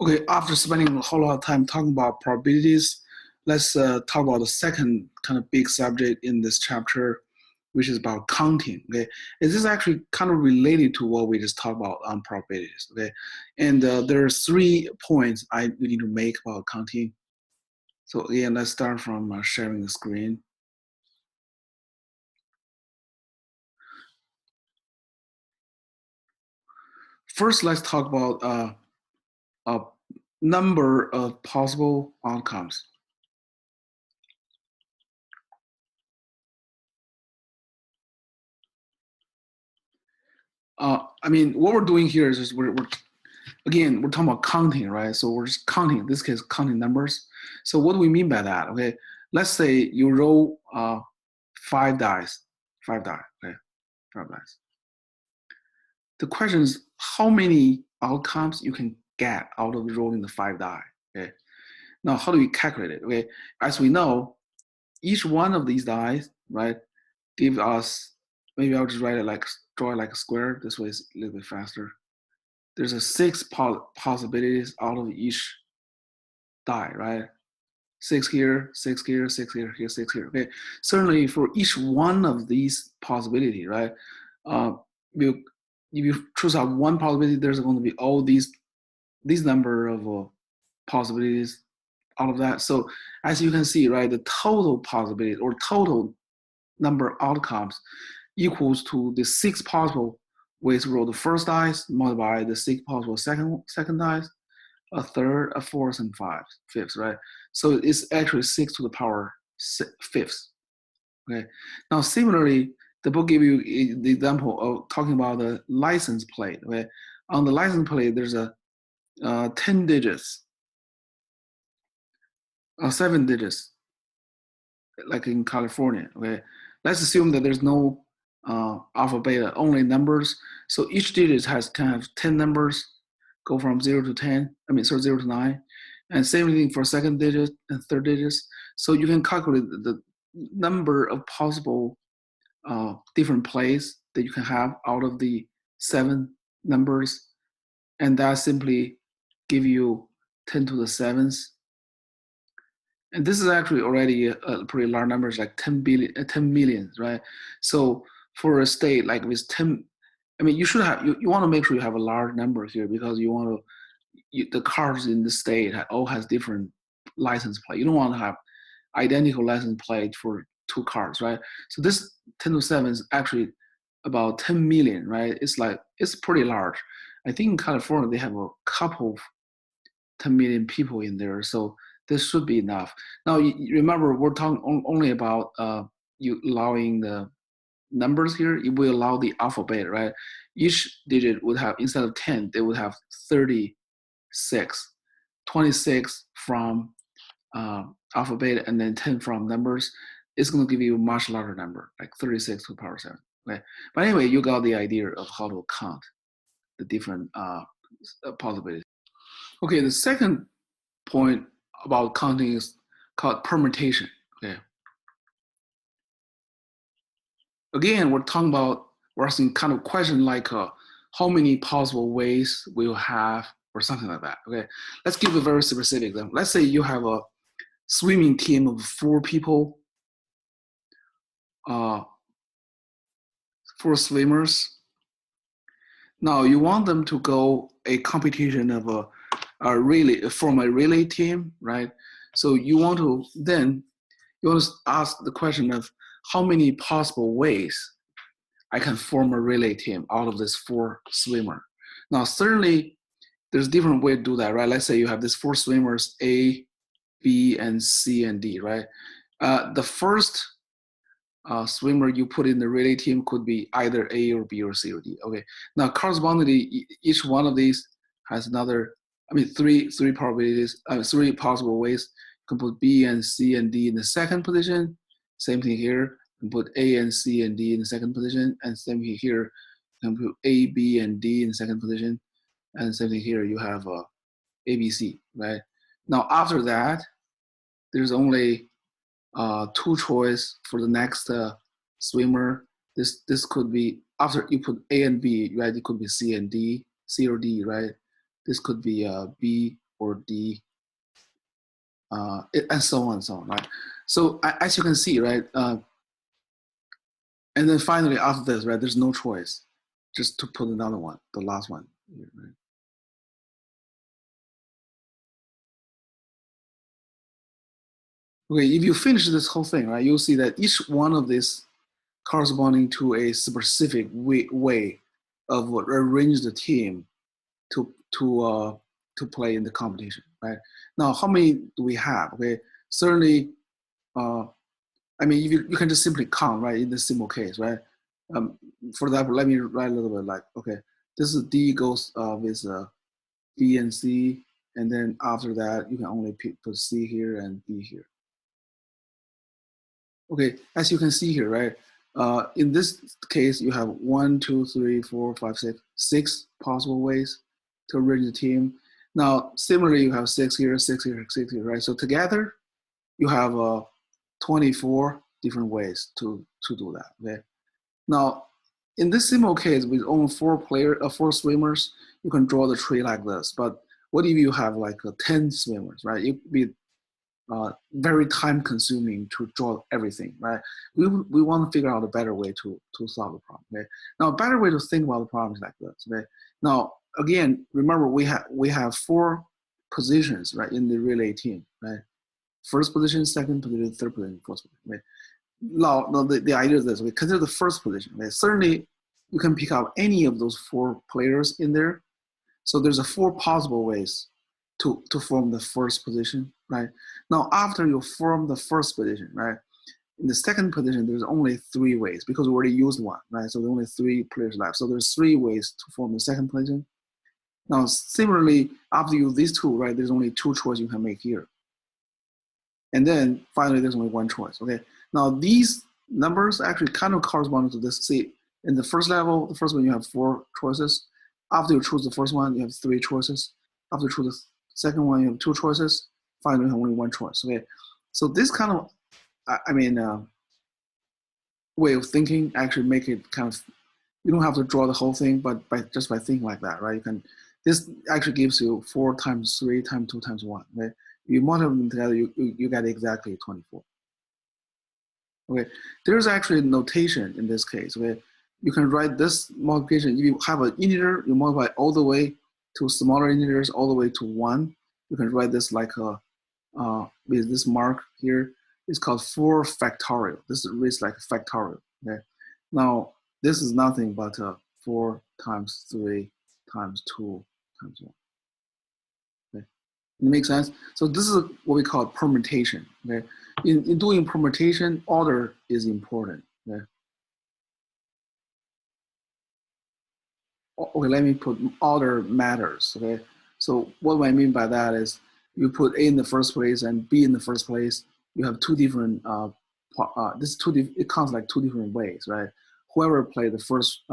Okay, after spending a whole lot of time talking about probabilities, let's talk about the second kind of big subject in this chapter, which is about counting. Okay, this is actually kind of related to what we just talked about on probabilities. Okay, and there are 3 points we need to make about counting. So again, let's start from sharing the screen. First, let's talk about a number of possible outcomes. I mean, what we're doing here is just we're talking about counting, right? So we're just counting, in this case, counting numbers. So what do we mean by that? Okay, let's say you roll 5 dice, okay, 5 dice. The question is how many outcomes you can get out of rolling the 5 die. Okay, now how do we calculate it? Okay, as we know, each one of these dice, right, give us, maybe I'll just write it like, draw it like a square. This way it's a little bit faster. There's a 6 possibilities out of each die, right? 6 here, 6 here, 6 here, 6 here. Okay, certainly for each one of these possibility, right? If you choose out one possibility, there's going to be all these number of possibilities out of that. So as you can see, right, the total possibility or total number of outcomes equals to the 6 possible ways to roll the first dice multiplied by the 6 possible second dice, a third, a fourth, and fifth, right? So it's actually 6 to the power fifths. Okay. Now, similarly, the book gives you the example of talking about the license plate. Okay. On the license plate, there's a 10 digits, 7 digits, like in California. Okay. Let's assume that there's no alpha, beta, only numbers. So each digit can have 10 numbers, go from 0 to 10. I mean, so 0 to 9. And same thing for second digit and third digits. So you can calculate the number of possible different plays that you can have out of the 7 numbers. And that simply give you 10 to the 7th. And this is actually already a pretty large number, like 10 million, right? So for a state like with 10, I mean, you should have, you want to make sure you have a large number here because you want to, the cars in the state all has different license plate. You don't want to have identical license plate for 2 cars, right? So this 10 to 7 is actually about 10 million, right? It's pretty large. I think in California, they have a couple of 10 million people in there. So this should be enough. Now, remember, we're talking only about you allowing the numbers here. It will allow the alphabet, right? Each digit would have, instead of 10, they would have 36, 26 from alphabet, and then 10 from numbers. It's going to give you a much larger number, like 36 to the power 7. Okay? But anyway, you got the idea of how to count the different possibilities. Okay, the second point about counting is called permutation. Okay. Again, we're asking kind of question like how many possible ways we'll have or something like that. Okay, let's give a very specific example. Let's say you have a swimming team of 4 people, 4 swimmers. Now you want them to go a competition of from a relay team, right? So you want to ask the question of how many possible ways I can form a relay team out of this 4 swimmer. Now, certainly there's different way to do that, right? Let's say you have these 4 swimmers, A, B, and C, and D, right? The first swimmer you put in the relay team could be either A or B or C or D. Okay. Now, correspondingly, each one of these has three probabilities, 3 possible ways. You can put B and C and D in the second position. Same thing here. You can put A and C and D in the second position. And same thing here. You can put A, B, and D in the second position. And same thing here. You have A, B, C, right? Now, after that, there's only 2 choice for the next swimmer. This could be, after you put A and B, right? It could be C and D, C or D, right? This could be B, or D, and so on and so on, right? So as you can see, right, and then finally after this, right, there's no choice, just to put another one, the last one here, right? Okay, if you finish this whole thing, right, you'll see that each one of these corresponding to a specific way of arrange the team to play in the competition, right? Now, how many do we have? Okay, certainly, I mean, you can just simply count, right, in this simple case, right? For example, let me write a little bit like, okay, this is D goes with B and C, and then after that, you can only put C here and D here. Okay, as you can see here, right? In this case, you have 1, 2, 3, 4, 5, 6, 6 possible ways to arrange the team. Now, similarly, you have 6 here, 6 here, 6 here, right? So together, you have 24 different ways to do that. Okay. Now, in this simple case, with only 4 swimmers, you can draw the tree like this. But what if you have like 10 swimmers, right? It would be very time consuming to draw everything, right? We want to figure out a better way to solve the problem. Okay? Now, a better way to think about the problem is like this. Okay? Now, again, remember we have 4 positions, right, in the relay team, right? First position, second position, third position, fourth position. Right? Now, the idea is this: we consider the first position. Right? Certainly, you can pick out any of those 4 players in there. So there's 4 possible ways to form the first position, right? Now, after you form the first position, right, in the second position, there's only 3 ways because we already used 1, right? So there's only 3 players left. So there's 3 ways to form the second position. Now, similarly, after you use these 2, right, there's only 2 choices you can make here. And then finally, there's only 1 choice, okay? Now, these numbers actually kind of correspond to this. See, in the first level, the first one, you have 4 choices. After you choose the first one, you have 3 choices. After you choose the second one, you have 2 choices. Finally, you have only 1 choice. Okay, so this kind of, way of thinking actually make it kind of, you don't have to draw the whole thing, but just by thinking like that, right? You can. This actually gives you 4 times 3 times 2 times 1. Okay, you multiply them together, you get exactly 24. Okay, there's actually a notation in this case. Okay, you can write this multiplication. If you have an integer, you multiply all the way to smaller integers, all the way to 1. You can write this like a with this mark here. It's called 4 factorial. This reads like factorial. Okay, now this is nothing but 4 times 3 times 2 times 1. Okay, it makes sense. So this is what we call permutation. Okay, in doing permutation, order is important. Okay. Okay, let me put order matters. Okay, so what I mean by that is you put A in the first place and B in the first place. You have 2 different. It counts like 2 different ways, right? Whoever played the first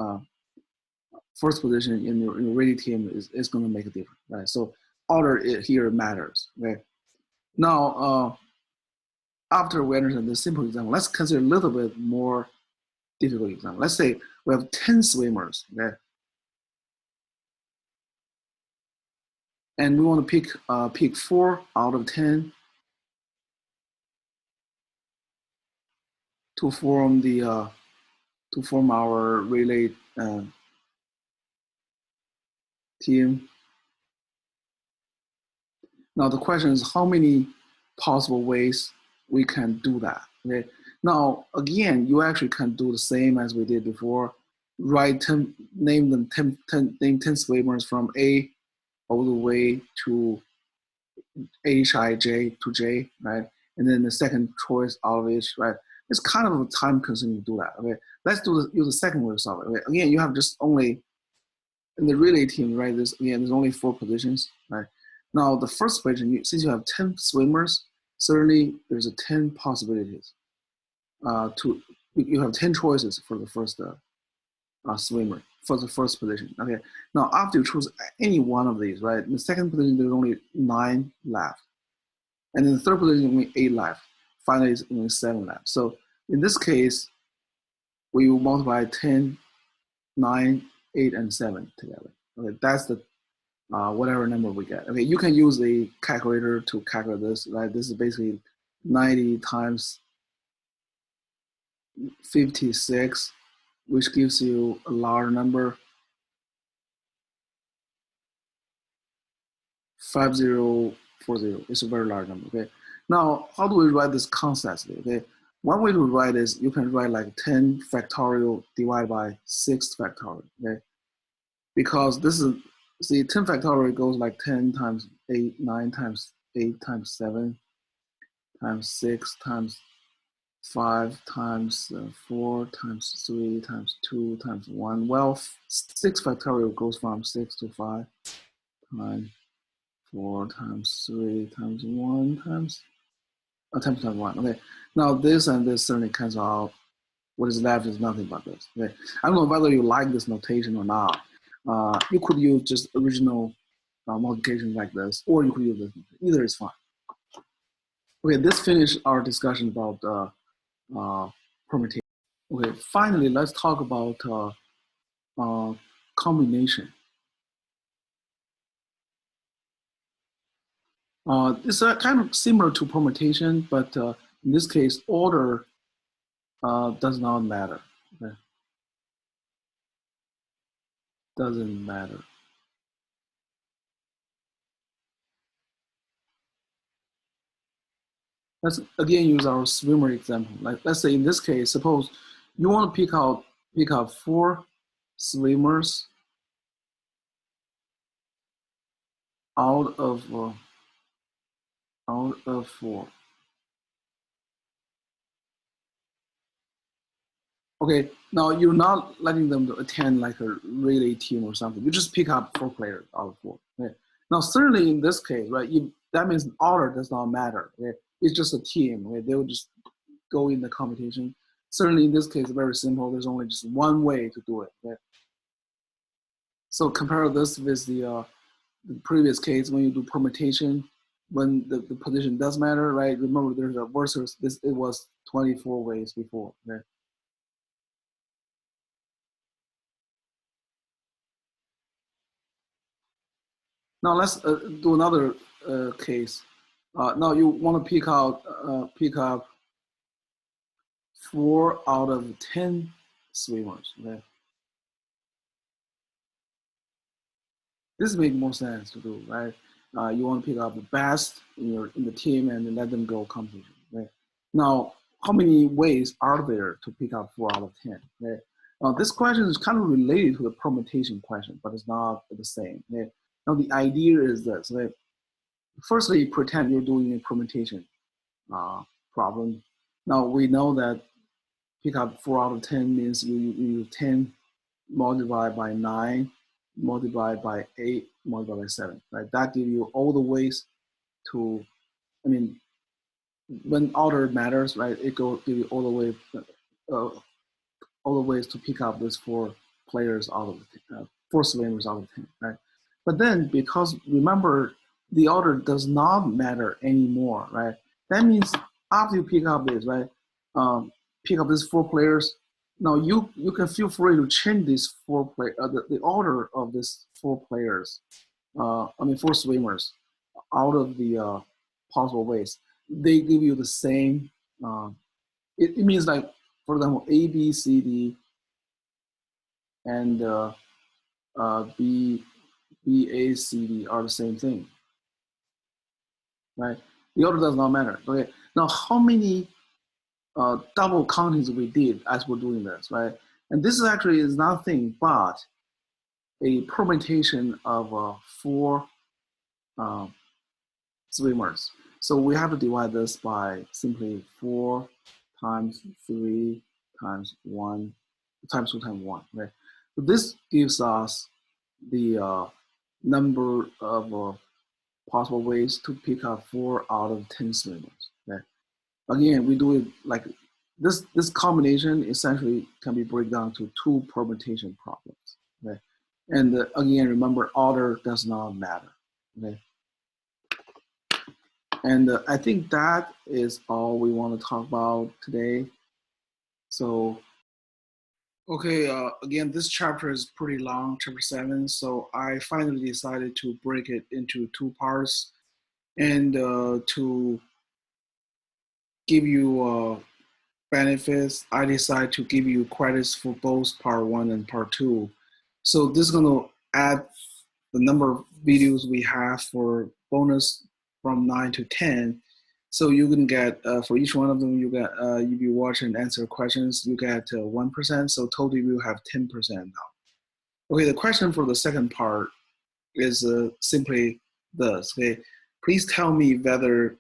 position in your relay team is going to make a difference, right? So order here matters. Okay. Now, after we understand this simple example, let's consider a little bit more difficult example. Let's say we have 10 swimmers. Okay. And we want to pick 4 out of 10 to form our relay team. Now the question is how many possible ways we can do that. Okay. Now again, you actually can do the same as we did before. Name 10 swimmers from A all the way to H-I-J to J, right? And then the second choice out of each, right? It's kind of time consuming to do that. Okay, let's use the second way to solve it. Okay? Again, you have just only in the relay team, right? There's only 4 positions, right? Now the first position, since you have 10 swimmers, certainly there's 10 possibilities. You have 10 choices for the first swimmer for the first position. Okay. Now after you choose any one of these, right? In the second position, there's only 9 left, and in the third position, only 8 left. Finally, it's only 7 left. So in this case, we will multiply 10, 9, 8, and 7 together. Okay, that's the whatever number we get. Okay, you can use a calculator to calculate this, right? This is basically 90 times 56, which gives you a large number, 5040. It's a very large number, okay? Now, how do we write this constantly, okay? One way to write is you can write like 10 factorial divided by 6 factorial, okay? Because this is, see, 10 factorial goes like 10 times 8, 9 times 8 times 7 times 6 times 5 times 4 times 3 times 2 times 1. Well, 6 factorial goes from 6 to 5 times 4 times 3 times 1 times 1. Okay, now this and this certainly cancel out. What is left is nothing but this. Okay, I don't know whether you like this notation or not. You could use just original multiplication like this, or you could use this. Either is fine. Okay, this finished our discussion about permutation. Okay, finally, let's talk about combination. It's kind of similar to permutation, but in this case, order does not matter. Okay? Doesn't matter. Let's again use our swimmer example. Like, let's say in this case, suppose you want to pick out 4 swimmers out of 4. Okay, now you're not letting them to attend like a relay team or something. You just pick up 4 players out of 4. Okay? Now, certainly in this case, right, that means order does not matter. Okay? It's just a team. Okay? They will just go in the competition. Certainly in this case, very simple. There's only just one way to do it. Okay? So compare this with the previous case when you do permutation, when the position does matter, right? Remember, there's a versus. It was 24 ways before. Okay? Now let's do another case. Now you want to pick up 4 out of 10 swimmers. Okay? This makes more sense to do, right? You want to pick up the best in the team and let them go competition. Right? Now, how many ways are there to pick up 4 out of 10? Right? This question is kind of related to the permutation question, but it's not the same. Right? Now, the idea is this. Right? Firstly, pretend you're doing a permutation problem. Now, we know that pick up 4 out of 10 means you use 10 multiplied by 9, multiplied by 8, multiplied by 7, right? That gives you all the ways to, I mean, when order matters, right? It give you all the ways to pick up these 4 players out of 4 swimmers out of 10, right? But then, because remember, the order does not matter anymore, right? That means after you pick up this, right? Pick up these 4 players. Now you can feel free to change these 4 the order of these 4 players. 4 swimmers out of the possible ways. They give you the same. It means like, for example, A, B, C, D, and B, A, C, D are the same thing, right? The order does not matter. Okay. Now, how many double countings we did as we're doing this, right? And this actually is nothing but a permutation of 4 swimmers. So we have to divide this by simply 4 times 3 times 1 times 2 times 1, right? So this gives us the number of possible ways to pick up 4 out of 10 swimmers. Okay? Again, we do it like this combination essentially can be broken down to 2 permutation problems. Okay? And again, remember, order does not matter. Okay? And I think that is all we want to talk about today. So Okay, again, this chapter is pretty long, chapter 7, so I finally decided to break it into 2 parts and to give you benefits. I decided to give you credits for both part 1 and part 2. So this is going to add the number of videos we have for bonus from 9 to 10. So you can get, for each one of them, you get, if you watch and answer questions, you get 1%. So total you have 10% now. Okay, the question for the second part is simply this. Okay, please tell me whether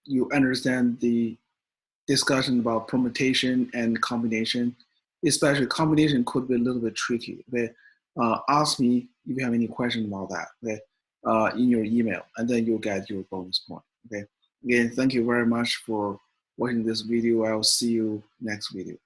you understand the discussion about permutation and combination. Especially combination could be a little bit tricky. Okay, ask me if you have any question about that. Okay, in your email, and then you'll get your bonus point. Okay. Again, thank you very much for watching this video. I'll see you next video.